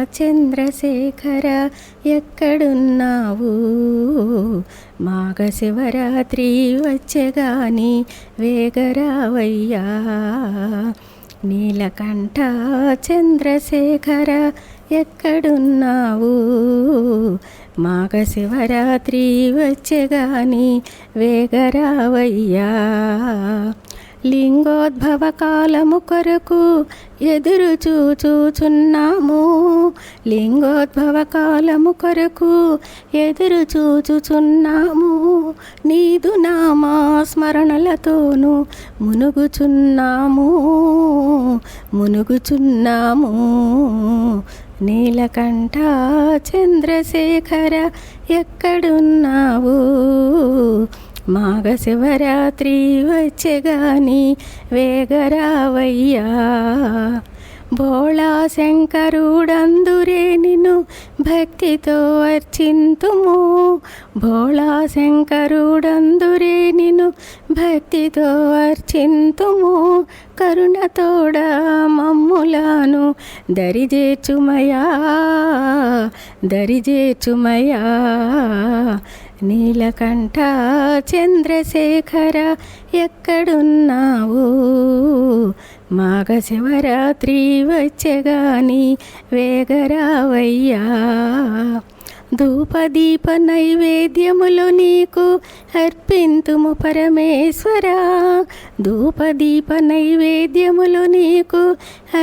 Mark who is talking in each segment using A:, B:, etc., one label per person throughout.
A: చంద్రశేఖర ఎక్కడున్నావు? మాఘ శివరాత్రి వచ్చెగాని వేగరావయ్యా. నీలకంఠ చంద్రశేఖర ఎక్కడున్నావు? మాఘ శివరాత్రి వచ్చెగాని వేగరావయ్యా. లింగోద్భవ కాలము కొరకు ఎదురు చూచుచున్నాము. లింగోద్భవ కాలము కొరకు ఎదురు చూచుచున్నాము. నీదు నామా స్మరణలతోనూ మునుగుచున్నాము. నీలకంఠ చంద్రశేఖర ఎక్కడున్నావు? మాఘ శివరాత్రి వచ్చెగాని వేగరావయ్యా. భోళా శంకరుడందురే నిన్ను భక్తితో అర్చింతుము. భోళా శంకరుడందురే నిన్ను భక్తితో అర్చింతుము. కరుణతోడ మమ్ములను దరిజేర్చుమయా. నీలకంఠ చంద్రశేఖర ఎక్కడున్నావు? మాఘ శివరాత్రి వచ్చెగాని వేగరావయ్యా. ధూపదీప నైవేద్యములు నీకు అర్పింతుము పరమేశ్వరా. ధూపదీప నైవేద్యములు నీకు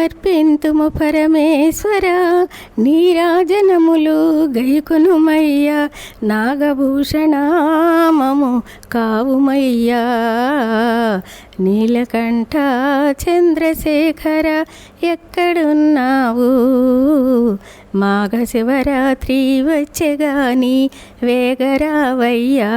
A: అర్పింతుము పరమేశ్వరా. నీరాజనములు గైకొనుమయ్యా. నాగభూషణామము కావుమయ్యా. నీలకంఠ చంద్రశేఖర ఎక్కడున్నావు? మాఘ శివరాత్రి వచ్చెగాని వేగరావయ్యా.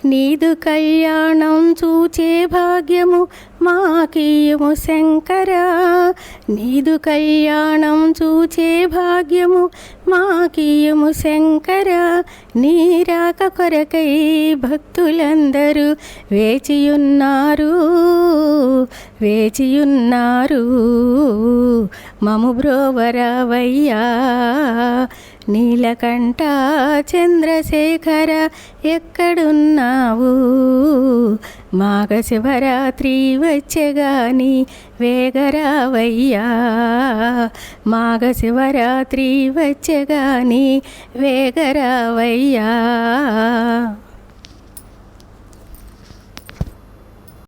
A: నీదు కళ్యాణం చూచే భాగ్యము మాకీయము శంకరా. నీదు కళ్యాణం చూచే భాగ్యము మాకీయము శంకరా. నీరాక కొరకై భక్తులందరూ వేచియున్నారు. మము బ్రోవరావయ్యా. నీలకంఠ చంద్రశేఖర ఎక్కడున్నావు? మాఘ శివరాత్రి వచ్చెగాని వేగరావయ్యా. మాఘ శివరాత్రి వచ్చెగాని వేగరావయ్యా.